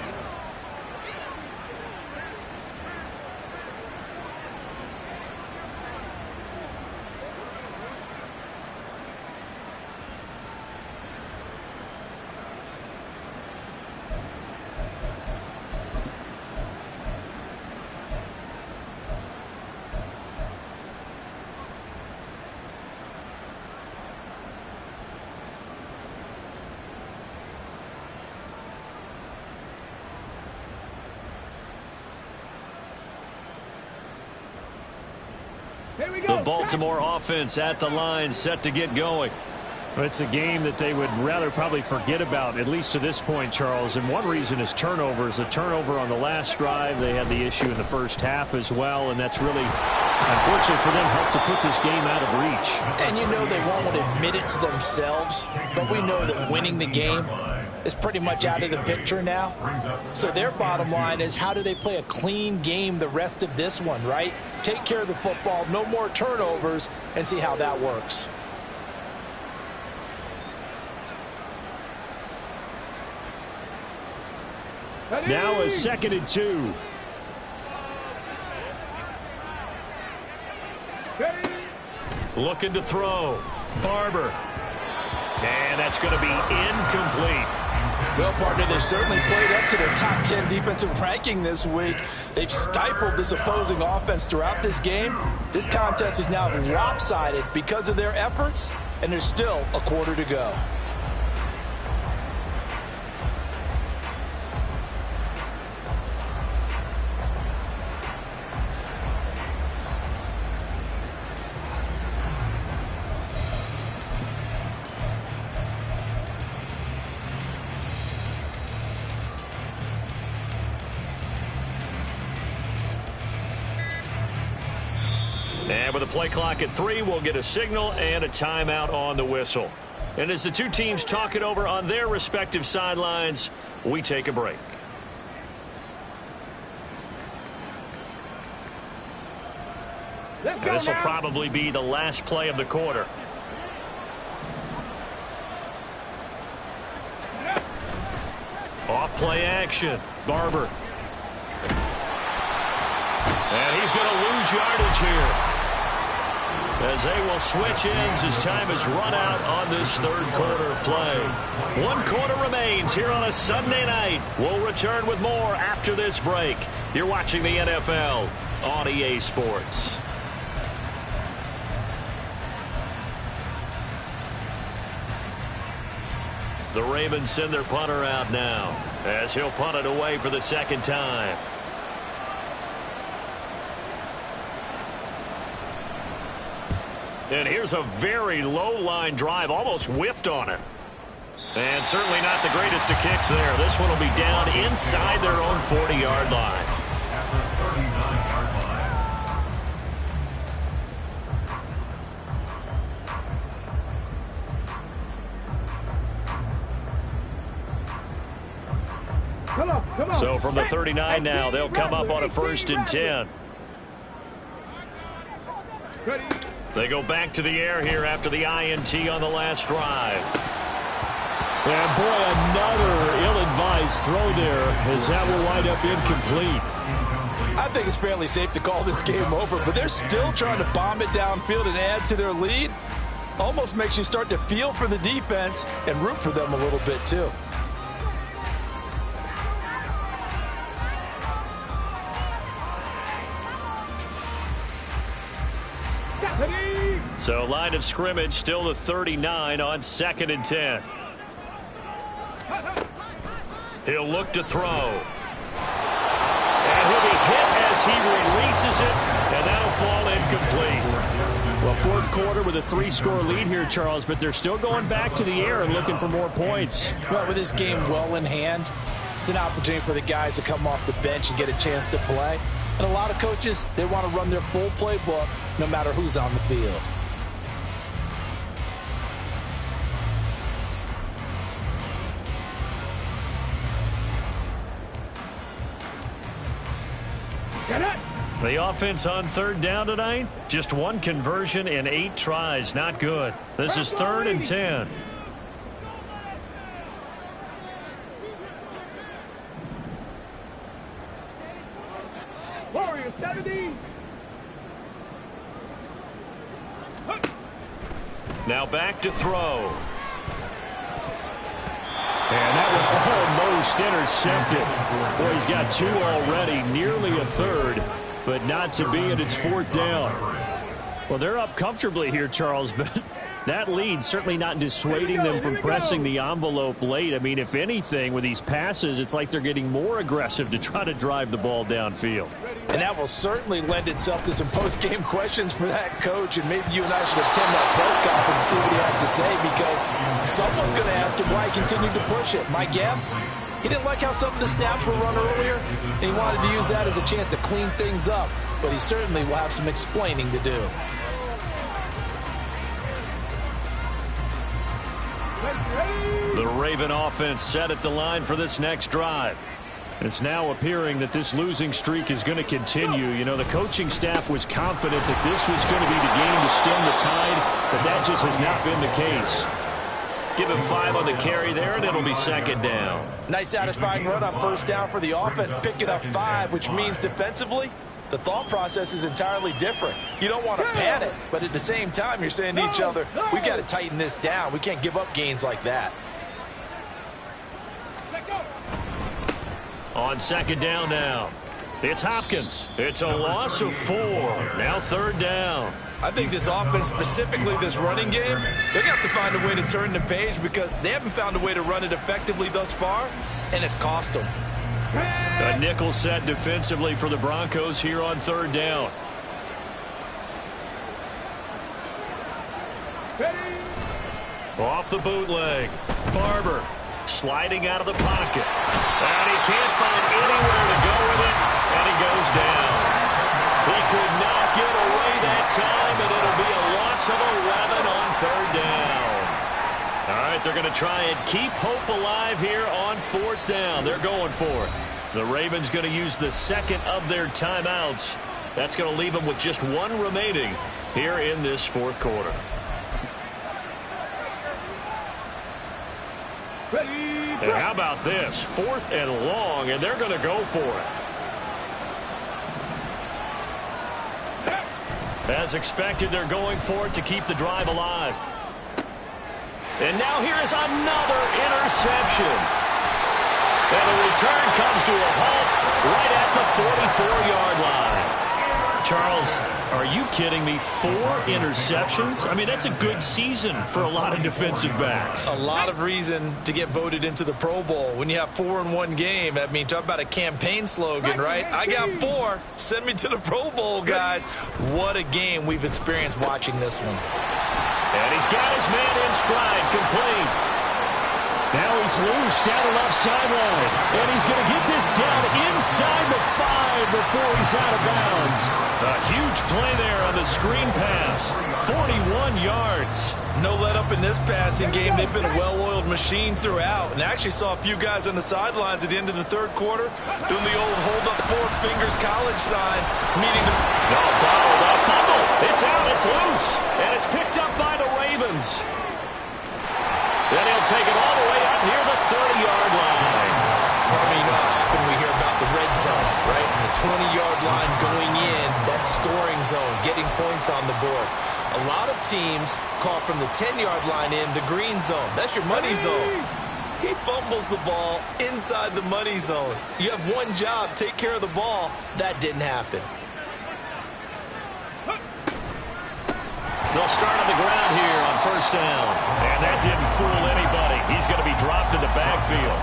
The Baltimore offense at the line, set to get going. It's a game that they would rather probably forget about, at least to this point, Charles. And one reason is turnovers. The turnover on the last drive, they had the issue in the first half as well, and that's really, unfortunately for them, helped to put this game out of reach. And you know they won't admit it to themselves, but we know that winning the game is pretty much out of the picture now. So their bottom line is, how do they play a clean game the rest of this one, right? Take care of the football, no more turnovers, and see how that works. Now a 2nd and 2. Looking to throw. Barber. And that's going to be incomplete. Well, partner, they've certainly played up to their top 10 defensive ranking this week. They've stifled this opposing offense throughout this game. This contest is now lopsided because of their efforts, and there's still a quarter to go. And with the play clock at 3, we'll get a signal and a timeout on the whistle. And as the two teams talk it over on their respective sidelines, we take a break. And this will probably be the last play of the quarter. Off play action. Barber. And he's going to lose yardage here, as they will switch ends as time has run out on this third quarter of play. 1 quarter remains here on a Sunday night. We'll return with more after this break. You're watching the NFL on EA Sports. The Ravens send their punter out now, as he'll punt it away for the 2nd time. And here's a very low-line drive, almost whiffed on it. And certainly not the greatest of kicks there. This one will be down inside their own 40-yard line. At the 39-yard line. Come on. So from the 39 now, they'll come up on a 1st and 10. Ready. They go back to the air here after the INT on the last drive. And boy, another ill-advised throw there, as that will wind up incomplete. I think it's fairly safe to call this game over, but they're still trying to bomb it downfield and add to their lead. Almost makes you start to feel for the defense and root for them a little bit too. So line of scrimmage still the 39 on 2nd and 10. He'll look to throw. And he'll be hit as he releases it, and that'll fall incomplete. Well, fourth quarter with a 3-score lead here, Charles, but they're still going back to the air and looking for more points. Well, with this game well in hand, it's an opportunity for the guys to come off the bench and get a chance to play. And a lot of coaches, they want to run their full playbook no matter who's on the field. The offense on 3rd down tonight, just 1 conversion and 8 tries. Not good. This is 3rd and 10. Warrior 70. Now back to throw. And that one almost intercepted. Boy, he's got 2 already, nearly a third, but not to be, and it's 4th down. Well, they're up comfortably here, Charles, but that lead certainly not dissuading them from pressing the envelope late. I mean, if anything, with these passes, it's like they're getting more aggressive to try to drive the ball downfield. And that will certainly lend itself to some post-game questions for that coach, and maybe you and I should attend that press conference and see what he has to say, because someone's going to ask him why he continued to push it. My guess, he didn't like how some of the snaps were run earlier, and he wanted to use that as a chance to clean things up, but he certainly will have some explaining to do. The Raven offense set at the line for this next drive. It's now appearing that this losing streak is going to continue. You know, the coaching staff was confident that this was going to be the game to stem the tide, but that just has not been the case. Give him 5 on the carry there, and it'll be 2nd down. Nice satisfying run on 1st down for the offense, picking up 5, which means defensively, the thought process is entirely different. You don't want to panic, but at the same time, you're saying to each other, we've got to tighten this down. We can't give up gains like that. On 2nd down now, it's Hopkins. It's a loss of 4. Now 3rd down. I think this offense, specifically this running game, they're going to have to find a way to turn the page because they haven't found a way to run it effectively thus far, and it's cost them. A nickel set defensively for the Broncos here on 3rd down. Off the bootleg. Barber sliding out of the pocket. And he can't find anywhere to go with it, and he goes down. He could not get away that time, and it'll be a loss of 11 on 3rd down. All right, they're going to try and keep hope alive here on 4th down. They're going for it. The Ravens going to use the 2nd of their timeouts. That's going to leave them with just 1 remaining here in this 4th quarter. And how about this? 4th and long, and they're going to go for it. As expected, they're going for it to keep the drive alive. And now here is another interception. And the return comes to a halt right at the 44-yard line. Charles, are you kidding me? 4 interceptions? I mean, that's a good season for a lot of defensive backs. A lot of reason to get voted into the Pro Bowl. When you have 4 in one game, I mean, talk about a campaign slogan, right? I got 4. Send me to the Pro Bowl, guys. What a game we've experienced watching this one. And he's got his man in stride, complete. Now he's loose down the left sideline. And he's going to get this down inside the 5 before he's out of bounds. A huge play there on the screen pass. 41 yards. No let up in this passing game. They've been a well-oiled machine throughout. And I actually saw a few guys on the sidelines at the end of the 3rd quarter doing the old hold up 4 fingers college sign, meaning the... No, bottled up. Fumble. It's out. It's loose. And it's picked up by the Ravens. Then he'll take it all the way out near the 30-yard line. I mean, often we hear about the red zone. right? From the 20-yard line going in, that scoring zone, getting points on the board. A lot of teams call from the 10-yard line in the green zone. That's your money zone. He fumbles the ball inside the money zone. You have one job, take care of the ball. That didn't happen. They'll start on the ground here on first down. And that didn't fool anybody. He's going to be dropped in the backfield.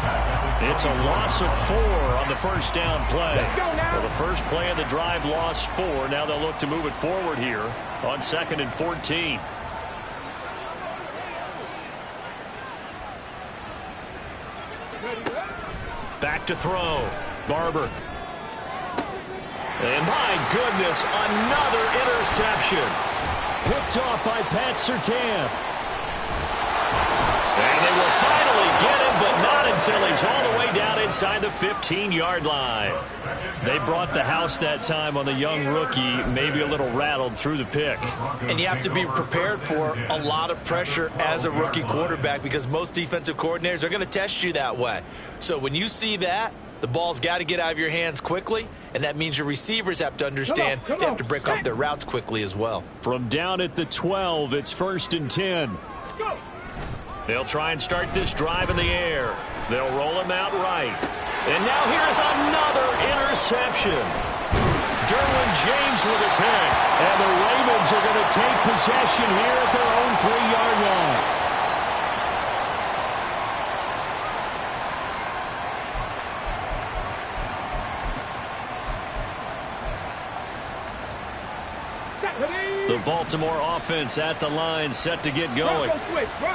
It's a loss of 4 on the first down play. Well, the first play of the drive lost 4. Now they'll look to move it forward here on 2nd and 14. Back to throw. Barber. And my goodness, another interception. Picked off by Pat Surtain. And they will finally get him, but not until he's all the way down inside the 15-yard line. They brought the house that time on the young rookie, maybe a little rattled through the pick. And you have to be prepared for a lot of pressure as a rookie quarterback because most defensive coordinators are going to test you that way. So when you see that, the ball's got to get out of your hands quickly, and that means your receivers have to understand they have to break off their routes quickly as well. From down at the 12, it's 1st and 10. Go. They'll try and start this drive in the air. They'll roll him out right. And now here's another interception. Derwin James with a pick. And the Ravens are going to take possession here at their own 3-yard line. The Baltimore offense at the line, set to get going.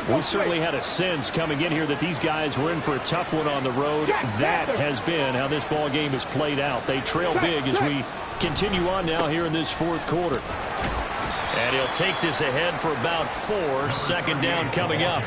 We certainly had a sense coming in here that these guys were in for a tough one on the road. That has been how this ball game has played out. They trail big as we continue on now here in this 4th quarter. And he'll take this ahead for about 4. 2nd down coming up.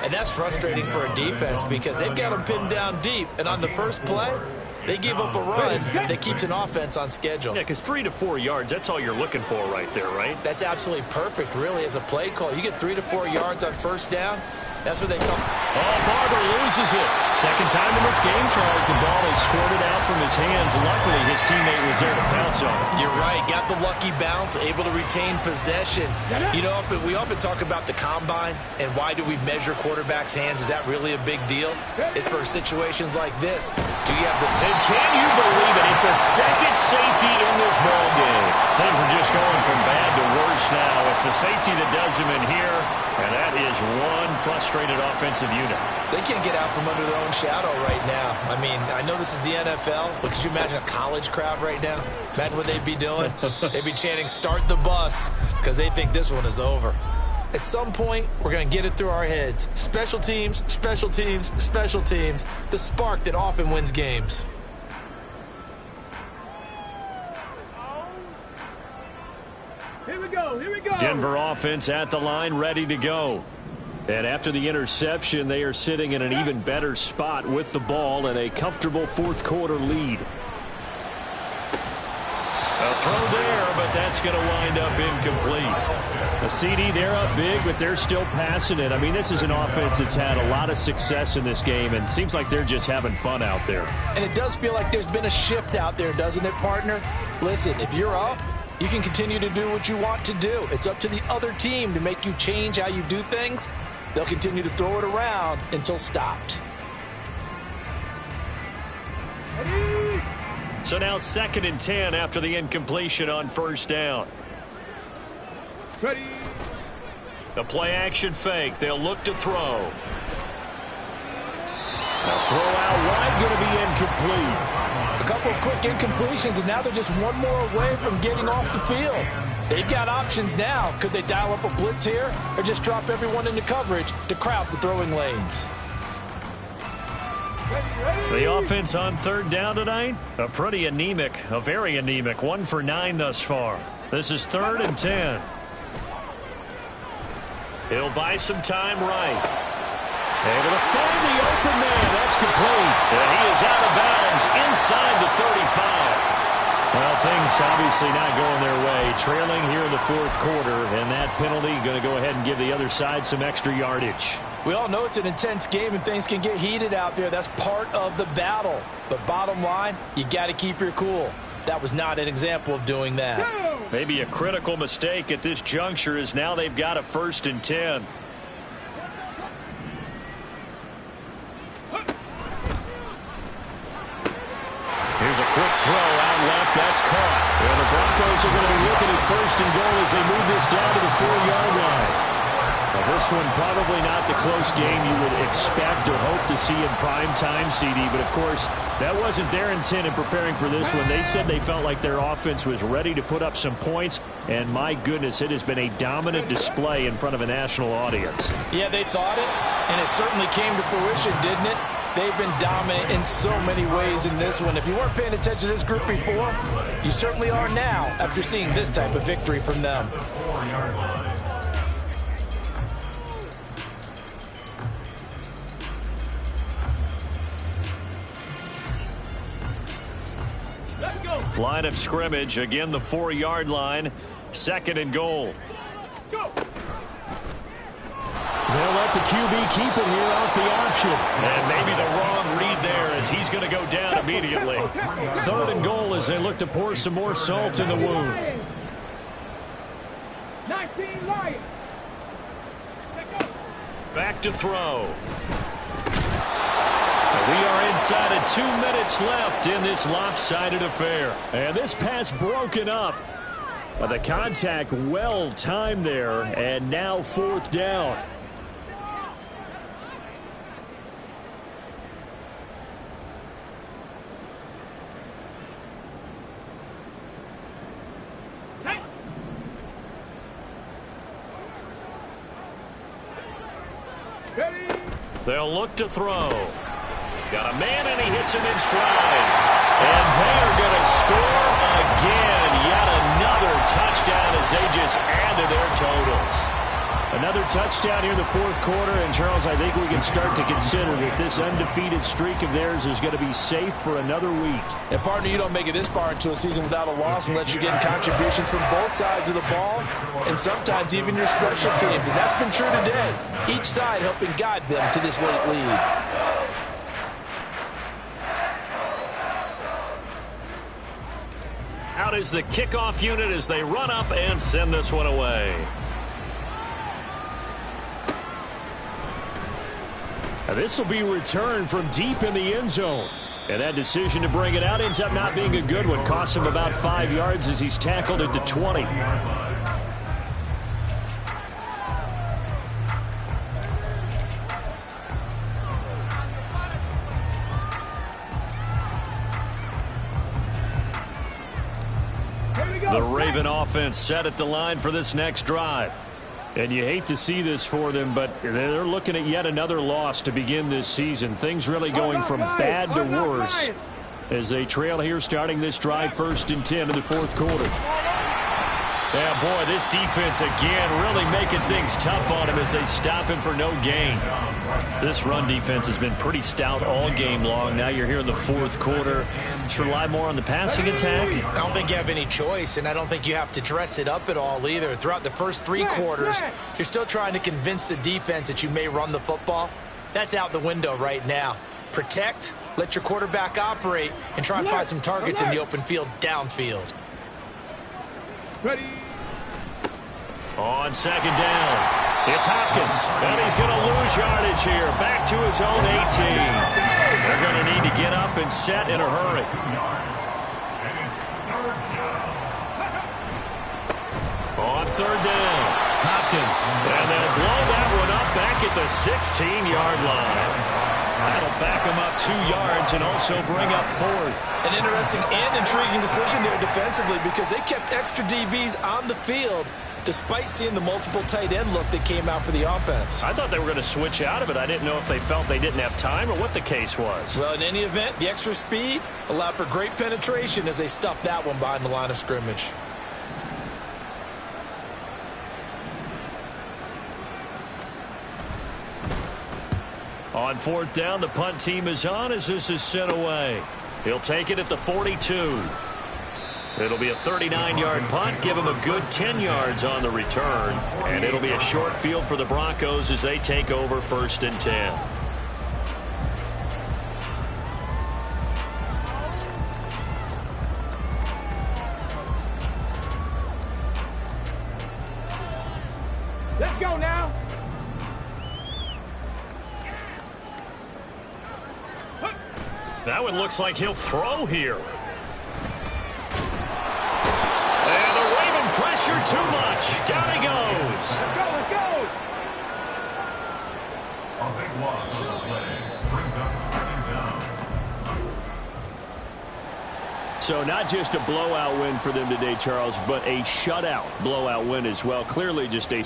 And that's frustrating for a defense because they've got them pinned down deep. And on the first play, they give up a run that keeps an offense on schedule. Yeah, because 3 to 4 yards, that's all you're looking for right there, right? That's absolutely perfect, really, as a play call. You get 3 to 4 yards on first down. That's what they talk. Oh, Barber loses it. Second time in this game, Charles, the ball is squirted out from his hands. Luckily, his teammate was there to pounce on it. You're right. Got the lucky bounce, able to retain possession. You know, we often talk about the combine and why do we measure quarterbacks' hands. Is that really a big deal? It's for situations like this. Do you have the... And can you believe it? It's a second safety in this ball game. Things are just going from bad to worse now. It's a safety that does them in here, and that is one frustrated offensive unit. They can't get out from under their own shadow right now. I mean, I know this is the NFL, but could you imagine a college crowd right now? Imagine what they'd be doing. They'd be chanting, "Start the bus," because they think this one is over. At some point, we're going to get it through our heads. Special teams, special teams, special teams. The spark that often wins games. Here we go. Here we go. Denver offense at the line, ready to go. And after the interception, they are sitting in an even better spot with the ball and a comfortable 4th quarter lead. A throw there, but that's going to wind up incomplete. A CD, they're up big, but they're still passing it. I mean, this is an offense that's had a lot of success in this game, and seems like they're just having fun out there. And it does feel like there's been a shift out there, doesn't it, partner? Listen, if you're up, you can continue to do what you want to do. It's up to the other team to make you change how you do things. They'll continue to throw it around until stopped. So now 2nd and 10 after the incompletion on first down. Ready. The play action fake. They'll look to throw. A throw out wide, going to be incomplete. A couple of quick incompletions, and now they're just one more away from getting off the field. They've got options now. Could they dial up a blitz here or just drop everyone into coverage to crowd the throwing lanes? The offense on 3rd down tonight, a pretty anemic, a very anemic. 1 for 9 thus far. This is 3rd and 10. He'll buy some time right. Able to find the open man. That's complete. And he is out of bounds inside the 35. Well, things obviously not going their way. Trailing here in the 4th quarter, and that penalty going to go ahead and give the other side some extra yardage. We all know it's an intense game and things can get heated out there. That's part of the battle. But bottom line, you got to keep your cool. That was not an example of doing that. Maybe a critical mistake at this juncture is now they've got a 1st and 10. Here's a quick throw out left. That's caught. And the Broncos are going to be looking at 1st and goal as they move this down to the 4-yard line. Now, this one probably not the close game you would expect or hope to see in prime time, CD. But, of course, that wasn't their intent in preparing for this one. They said they felt like their offense was ready to put up some points. And, my goodness, it has been a dominant display in front of a national audience. Yeah, they thought it, and it certainly came to fruition, didn't it? They've been dominant in so many ways in this one. If you weren't paying attention to this group before, you certainly are now after seeing this type of victory from them. Let's go. Line of scrimmage, again the 4-yard line, 2nd and goal. Go. They'll let the QB keep it here off the option. And maybe the wrong read there as he's going to go down immediately. 3rd and goal as they look to pour some more salt in the wound. 19 Lions. Let's go. Back to throw. We are inside of 2 minutes left in this lopsided affair. And this pass broken up. But the contact well timed there. And now 4th down. They'll look to throw. Got a man, and he hits him in stride. And they're going to score again. Yet another touchdown as they just add to their totals. Another touchdown here in the 4th quarter. And, Charles, I think we can start to consider that this undefeated streak of theirs is going to be safe for another week. And, partner, you don't make it this far into a season without a loss unless you're getting contributions from both sides of the ball and sometimes even your special teams. And that's been true today. Each side helping guide them to this late lead. Out is the kickoff unit as they run up and send this one away. Now this will be returned from deep in the end zone. And that decision to bring it out ends up not being a good one. Costs him about 5 yards as he's tackled at the 20. The Raven offense set at the line for this next drive. And you hate to see this for them, but they're looking at yet another loss to begin this season. Things really going from bad to worse as they trail here starting this drive 1st and 10 in the 4th quarter. Yeah, boy, this defense again really making things tough on him as they stop him for no gain. This run defense has been pretty stout all game long. Now you're here in the 4th quarter. Should rely more on the passing attack? I don't think you have any choice, and I don't think you have to dress it up at all either. Throughout the first 3 quarters, you're still trying to convince the defense that you may run the football. That's out the window right now. Protect, let your quarterback operate, and try and find some targets in the open field downfield. Ready. On 2nd down, it's Hopkins, and he's going to lose yardage here. Back to his own 18. They're going to need to get up and set in a hurry. On 3rd down, Hopkins, and they'll blow that one up back at the 16-yard line. That'll back them up 2 yards and also bring up 4th. An interesting and intriguing decision there defensively because they kept extra DBs on the field despite seeing the multiple tight end look that came out for the offense. I thought they were going to switch out of it. I didn't know if they felt they didn't have time or what the case was. Well, in any event, the extra speed allowed for great penetration as they stuffed that one behind the line of scrimmage. On 4th down, the punt team is on as this is sent away. He'll take it at the 42. It'll be a 39-yard punt. Give them a good 10 yards on the return. And it'll be a short field for the Broncos as they take over 1st and 10. Let's go now. That one looks like he'll throw here. And the Raven pressure too much. Down he goes. Let's go, let's go. A big loss on the play. Brings up 2nd down. So not just a blowout win for them today, Charles, but a shutout blowout win as well. Clearly just a